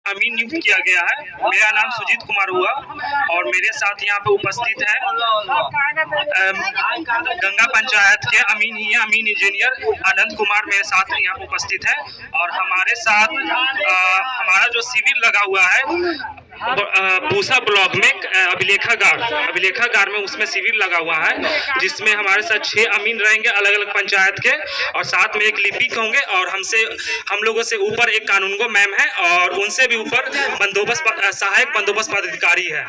अमीन नियुक्त किया गया है। मेरा नाम सुजीत कुमार हुआ और मेरे साथ यहाँ पे उपस्थित है गंगा पंचायत के अमीन ही है, अमीन इंजीनियर अनंत कुमार मेरे साथ यहाँ पे उपस्थित है। और हमारे साथ हमारा जो शिविर लगा हुआ है पूसा ब्लॉक में अभिलेखागार में, उसमें शिविर लगा हुआ है जिसमें हमारे साथ 6 अमीन रहेंगे अलग अलग पंचायत के, और साथ में एक लिपिक होंगे, और हम लोगों से ऊपर एक कानूनगो मैम है, और उनसे भी ऊपर सहायक बंदोबस्त पदाधिकारी है।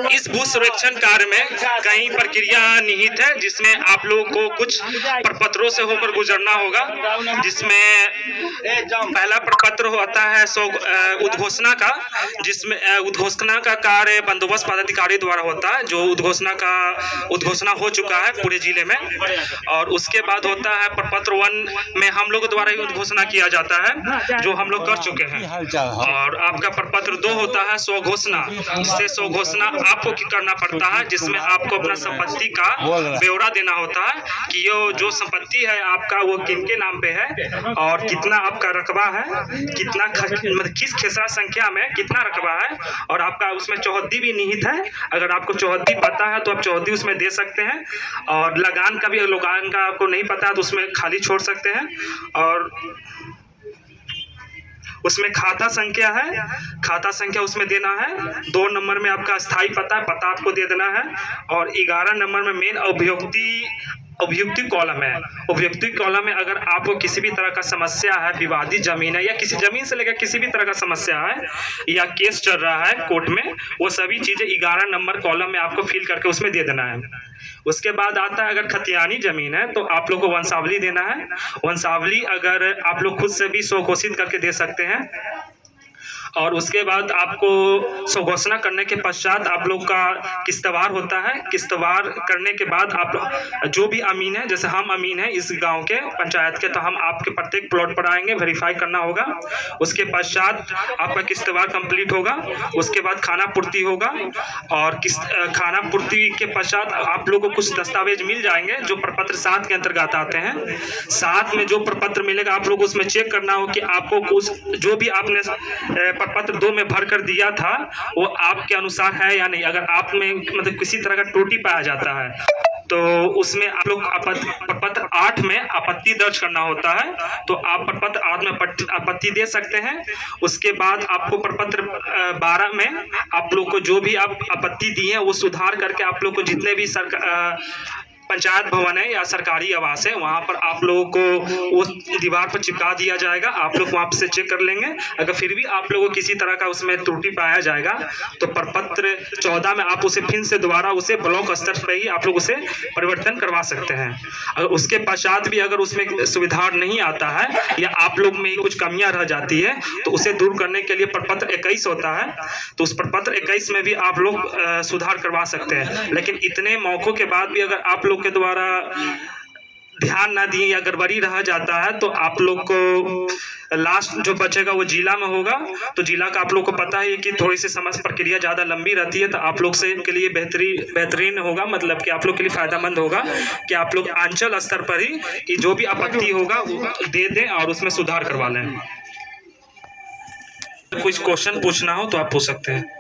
इस भू सर्वेक्षण कार्य में कई प्रक्रिया निहित है जिसमें आप लोगों को कुछ प्रपत्रों से होकर गुजरना होगा, जिसमें पहला प्रपत्र होता है उद्घोषणा का, जिसमें उद्घोषणा का कार्य बंदोबस्त पदाधिकारी द्वारा होता है, जो उद्घोषणा हो चुका है पूरे जिले में। और उसके बाद होता है प्रपत्र 1 में हम लोग द्वारा ही उद्घोषणा किया जाता है, जो हम लोग कर चुके हैं। और आपका प्रपत्र 2 होता है स्वघोषणा, जिससे स्वघोषणा आपको करना पड़ता है, जिसमें आपको अपना संपत्ति का ब्यौरा देना होता है कि ये जो संपत्ति है आपका वो किनके नाम पे है, और कितना आपका रकबा है, कितना मतलब किस खेसरा संख्या में कितना रकबा है, और आपका उसमें चौहद्दी भी निहित है। अगर आपको चौहद्दी पता है तो आप चौहद्दी उसमें दे सकते हैं, और लगान का भी, लगान का आपको नहीं पता है तो उसमें खाली छोड़ सकते हैं। और उसमें खाता संख्या है, खाता संख्या उसमें देना है। 2 नंबर में आपका स्थायी पता आपको दे देना है, और 11 नंबर में मेन अभियुक्ति कॉलम है। अभियुक्ति कॉलम में अगर आपको किसी भी तरह का समस्या है, विवादित जमीन है, या किसी जमीन से लेकर किसी भी तरह का समस्या है, या केस चल रहा है कोर्ट में, वो सभी चीज़ें 11 नंबर कॉलम में आपको फिल करके उसमें दे देना है। उसके बाद आता है अगर खतियानी जमीन है तो आप लोग को वंशावली देना है। वंशावली अगर आप लोग खुद से भी स्वघोषित करके दे सकते हैं। और उसके बाद आपको स्वघोषणा करने के पश्चात आप लोग का किस्तवार होता है। किस्तवार करने के बाद आप जो भी अमीन है, जैसे हम अमीन हैं इस गांव के पंचायत के, तो हम आपके प्रत्येक प्लॉट पर आएंगे, वेरीफाई करना होगा। उसके पश्चात आपका किस्तवार कंप्लीट होगा। उसके बाद खाना पूर्ति होगा, और खाना पूर्ति के पश्चात आप लोग को कुछ दस्तावेज मिल जाएंगे जो प्रपत्र 7 के अंतर्गत आते हैं। 7 में जो प्रपत्र मिलेगा आप लोग उसमें चेक करना हो कि आपको कुछ जो भी आपने प्रपत्र 2 में भर कर दिया था वो आपके अनुसार है या नहीं। अगर आप में मतलब किसी तरह का त्रुटि पाया जाता है तो उसमें आप लोग प्रपत्र 8 में आपत्ति दर्ज करना होता है, तो आप प्रपत्र 8 में आपत्ति दे सकते हैं। उसके बाद आपको प्रपत्र 12 में आप लोग को जो भी आप आपत्ति दी है वो सुधार करके आप लोग को जितने भी पंचायत भवन है या सरकारी आवास है वहाँ पर आप लोगों को वो दीवार पर चिपका दिया जाएगा। आप लोग वहाँ से चेक कर लेंगे। अगर फिर भी आप लोगों को किसी तरह का उसमें त्रुटि पाया जाएगा तो प्रपत्र 14 में आप उसे फिर से दोबारा उसे ब्लॉक स्तर पर ही आप लोग उसे परिवर्तन करवा सकते हैं। अगर उसके पश्चात भी अगर उसमें सुविधा नहीं आता है या आप लोग में ही कुछ कमियाँ रह जाती है तो उसे दूर करने के लिए प्रपत्र 21 होता है, तो उस प्रपत्र 21 में भी आप लोग सुधार करवा सकते हैं। लेकिन इतने मौकों के बाद भी अगर आप लोग के द्वारा ध्यान ना दिए या गड़बड़ी रह जाता है तो आप लोग को लास्ट जो बचेगा वो जिला में होगा। तो जिला का आप लोग को पता है कि थोड़ी सी समझ प्रक्रिया ज़्यादा लंबी रहती है, तो आप लोग से के लिए बेहतरीन होगा, मतलब कि आप लोग के लिए फ़ायदेमंद होगा कि आप लोग अंचल स्तर पर ही जो भी आपत्ति होगा वो दे दें और उसमें सुधार करवा लें। कुछ क्वेश्चन पूछना हो तो आप पूछ सकते हैं।